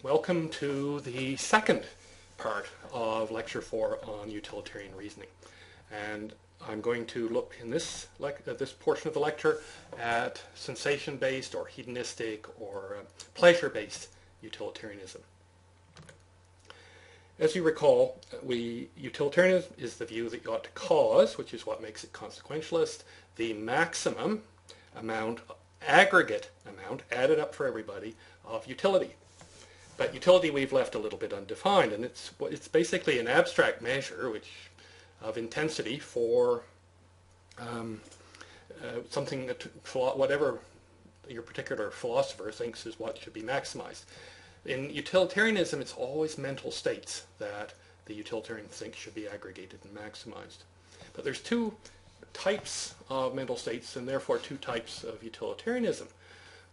Welcome to the second part of Lecture 4 on utilitarian reasoning. And I'm going to look in this portion of the lecture at sensation-based or hedonistic or pleasure-based utilitarianism. As you recall, utilitarianism is the view that you ought to cause, which is what makes it consequentialist, the maximum amount, aggregate amount, added up for everybody, of utility. But utility we've left a little bit undefined, and it's basically an abstract measure of intensity for something that whatever your particular philosopher thinks is what should be maximized. In utilitarianism, it's always mental states that the utilitarian thinks should be aggregated and maximized. But there's two types of mental states and therefore two types of utilitarianism.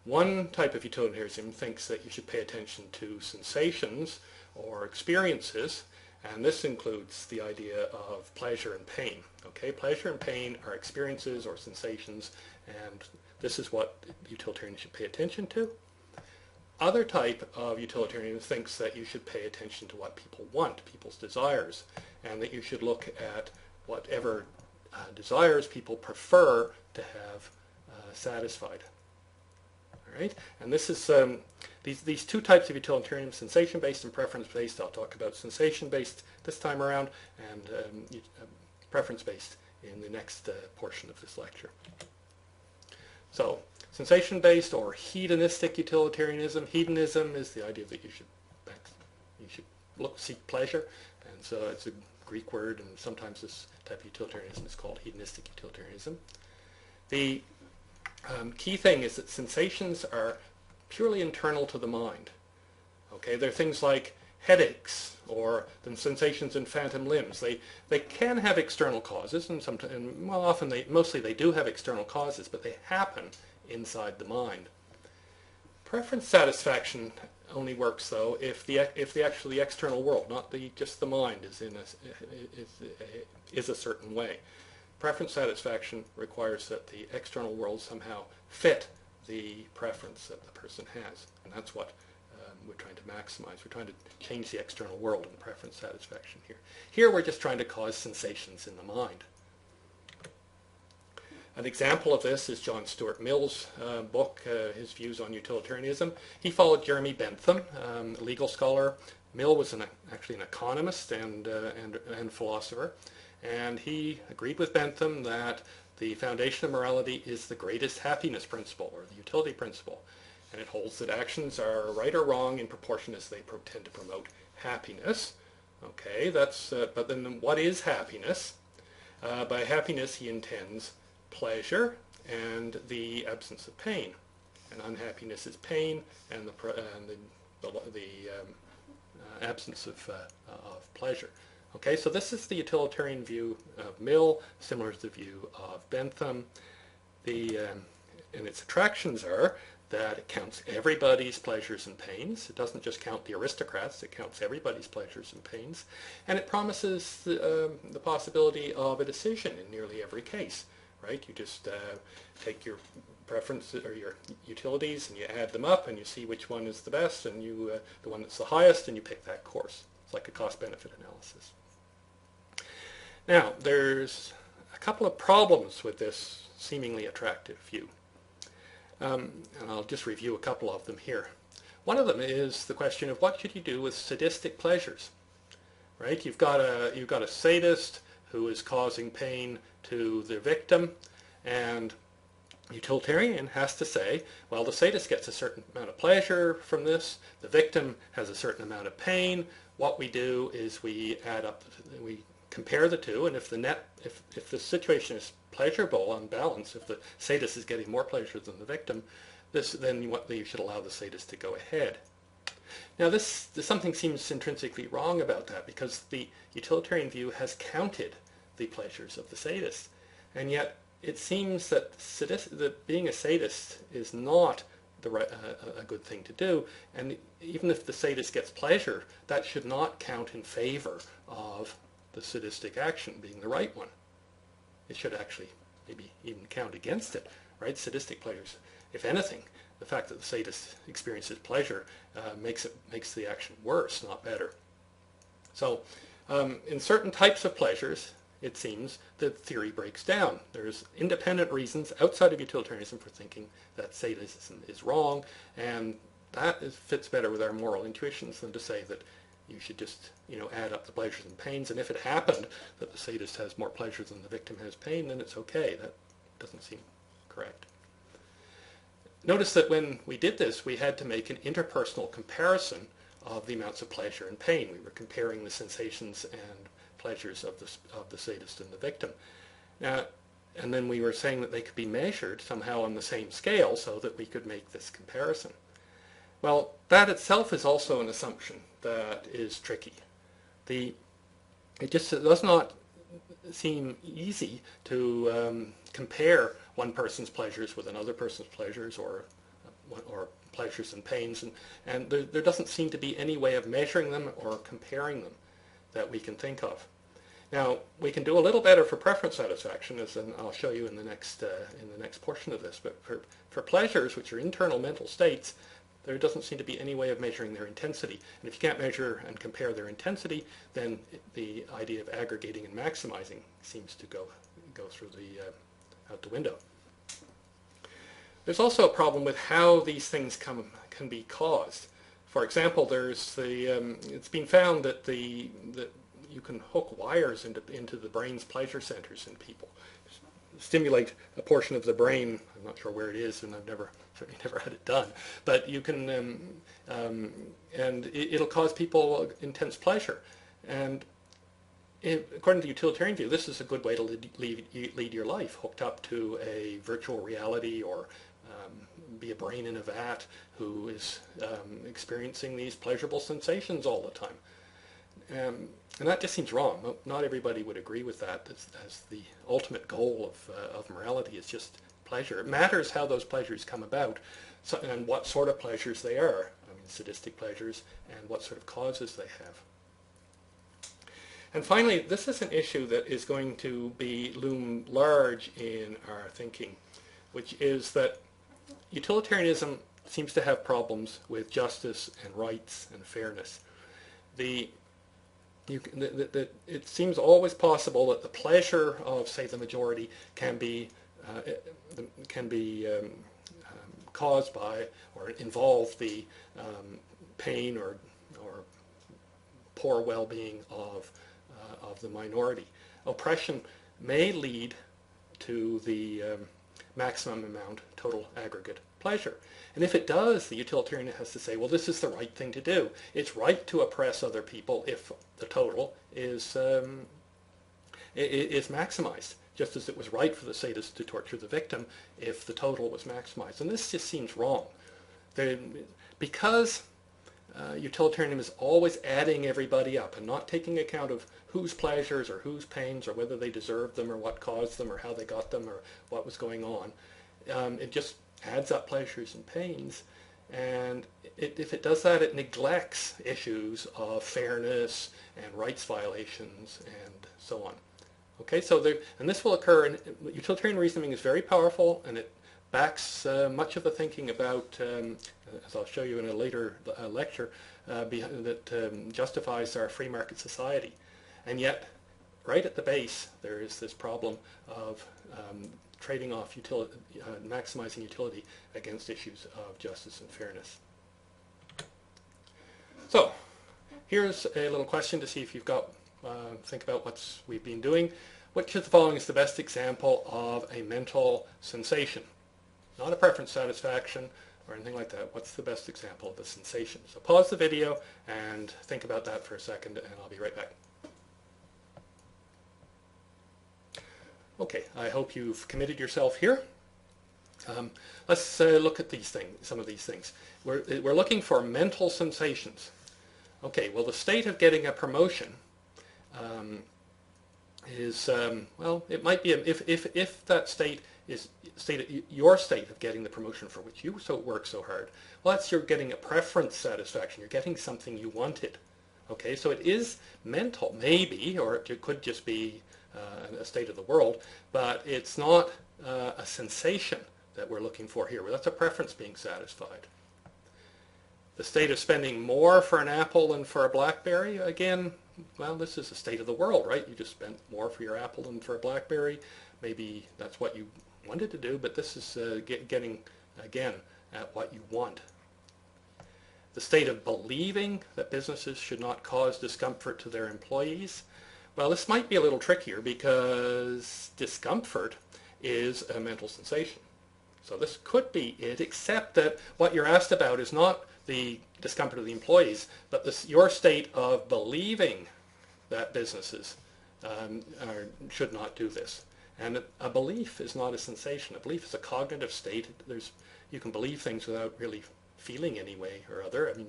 One type of utilitarianism thinks that you should pay attention to sensations or experiences, and this includes the idea of pleasure and pain. Okay, pleasure and pain are experiences or sensations, and this is what utilitarians should pay attention to. Other type of utilitarian thinks that you should pay attention to what people want, people's desires, and that you should look at whatever desires people prefer to have satisfied. All right, and this is these two types of utilitarianism: sensation-based and preference-based. I'll talk about sensation-based this time around, and preference-based in the next portion of this lecture. So, sensation-based or hedonistic utilitarianism. Hedonism is the idea that you should seek pleasure, and so it's a Greek word, and sometimes this type of utilitarianism is called hedonistic utilitarianism. The key thing is that sensations are purely internal to the mind. Okay, they're things like headaches or the sensations in phantom limbs. They can have external causes, and mostly they do have external causes, but they happen inside the mind. Preference satisfaction only works though if the external world, not just the mind, is a certain way. Preference satisfaction requires that the external world somehow fit the preference that the person has, and that's what we're trying to maximize. We're trying to change the external world in preference satisfaction here. Here we're just trying to cause sensations in the mind. An example of this is John Stuart Mill's book, his views on utilitarianism. He followed Jeremy Bentham, a legal scholar. Mill was actually an economist and philosopher, and he agreed with Bentham that the foundation of morality is the greatest happiness principle, or the utility principle, and it holds that actions are right or wrong in proportion as they tend to promote happiness. Okay, but then what is happiness? By happiness he intends pleasure and the absence of pain, and unhappiness is pain and the absence of pleasure. Okay, so this is the utilitarian view of Mill, similar to the view of Bentham. And its attractions are that it counts everybody's pleasures and pains. It doesn't just count the aristocrats, it counts everybody's pleasures and pains. And it promises the possibility of a decision in nearly every case, right? You just take your preferences or your utilities and you add them up and you see which one is the best, and the one that's the highest, and you pick that course. It's like a cost-benefit analysis. Now, there's a couple of problems with this seemingly attractive view. And I'll just review a couple of them here. One of them is the question of what should you do with sadistic pleasures, right? You've got a sadist who is causing pain to the victim, and utilitarian has to say, well, the sadist gets a certain amount of pleasure from this, the victim has a certain amount of pain. What we do is we add up, we compare the two, and if the situation is pleasurable on balance, if the sadist is getting more pleasure than the victim, then you should allow the sadist to go ahead. Now something seems intrinsically wrong about that, because the utilitarian view has counted the pleasures of the sadist, and yet it seems that being a sadist is not a good thing to do, and even if the sadist gets pleasure, that should not count in favor of the sadistic action being the right one. It should actually maybe even count against it, right? Sadistic pleasures, if anything, the fact that the sadist experiences pleasure makes the action worse, not better. So in certain types of pleasures, it seems the theory breaks down. There's independent reasons outside of utilitarianism for thinking that sadism is wrong, and that fits better with our moral intuitions than to say that you should just, add up the pleasures and pains, and if it happened that the sadist has more pleasure than the victim has pain, then it's okay. That doesn't seem correct. Notice that when we did this, we had to make an interpersonal comparison of the amounts of pleasure and pain. We were comparing the sensations and pleasures of the sadist and the victim. Now, and then we were saying that they could be measured somehow on the same scale so that we could make this comparison. Well, that itself is also an assumption that is tricky. It just does not seem easy to compare one person's pleasures with another person's pleasures, or pleasures and pains, and there doesn't seem to be any way of measuring them or comparing them that we can think of. Now, we can do a little better for preference satisfaction, as I'll show you in the next portion of this. But for pleasures, which are internal mental states, there doesn't seem to be any way of measuring their intensity. And if you can't measure and compare their intensity, then the idea of aggregating and maximizing seems to go through out the window. There's also a problem with how these things can be caused. For example, it's been found that you can hook wires into the brain's pleasure centers in people, stimulate a portion of the brain. I'm not sure where it is, and I've certainly never had it done. But you can, and it'll cause people intense pleasure. And according to the utilitarian view, this is a good way to lead your life, hooked up to a virtual reality, or be a brain in a vat who is experiencing these pleasurable sensations all the time. And that just seems wrong. Not everybody would agree with that as the ultimate goal of morality is just pleasure. It matters how those pleasures come about, and what sort of pleasures they are. I mean, sadistic pleasures, and what sort of causes they have. And finally, this is an issue that is going to loom large in our thinking, which is that utilitarianism seems to have problems with justice and rights and fairness. It seems always possible that the pleasure of, say, the majority can be caused by or involve the pain or poor well-being of the minority. Oppression may lead to the maximum amount total aggregate pleasure. And if it does, the utilitarian has to say, well, this is the right thing to do. It's right to oppress other people if the total is maximized, just as it was right for the sadist to torture the victim if the total was maximized. And this just seems wrong. Because utilitarianism is always adding everybody up and not taking account of whose pleasures or whose pains or whether they deserved them or what caused them or how they got them or what was going on. It just adds up pleasures and pains, and if it does that, it neglects issues of fairness and rights violations and so on. Okay, so and this will occur, and utilitarian reasoning is very powerful, and it backs much of the thinking about, as I'll show you in a later lecture, that justifies our free market society. And yet, right at the base, there is this problem of trading off maximizing utility against issues of justice and fairness. So, here's a little question to see if you've got, think about what we've been doing. Which of the following is the best example of a mental sensation? Not a preference satisfaction or anything like that. What's the best example of a sensation? So pause the video and think about that for a second, and I'll be right back. Okay, I hope you've committed yourself here. Let's look at some of these things. We're looking for mental sensations. Okay, well, the state of getting a promotion is, well, it might be, if that state is your state of getting the promotion for which you work so hard, well, you're getting a preference satisfaction. You're getting something you wanted. Okay, so it is mental, maybe, or it could just be a state of the world, but it's not a sensation that we're looking for here. Well, that's a preference being satisfied. The state of spending more for an apple than for a BlackBerry, again, well, this is the state of the world, right? You just spent more for your apple than for a BlackBerry. Maybe that's what you wanted to do, but this is getting, again, at what you want. The state of believing that businesses should not cause discomfort to their employees. Well, this might be a little trickier because discomfort is a mental sensation. So this could be it, except that what you're asked about is not the discomfort of the employees, but your state of believing that businesses should not do this. And a belief is not a sensation. A belief is a cognitive state. You can believe things without really feeling any way or other. I mean,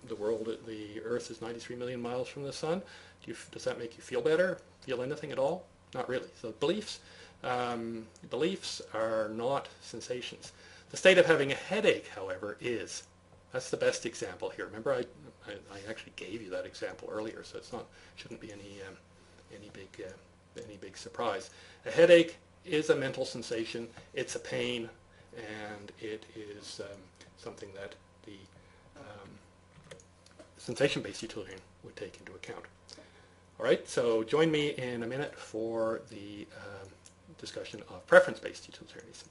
the world, the Earth is 93 million miles from the sun. Does that make you feel better? Feel anything at all? Not really. So beliefs are not sensations. The state of having a headache, however, is. That's the best example here. Remember, I actually gave you that example earlier, so shouldn't be any big surprise. A headache is a mental sensation. It's a pain, and it is something that the sensation-based utilitarian would take into account. All right, so join me in a minute for the discussion of preference-based utilitarianism.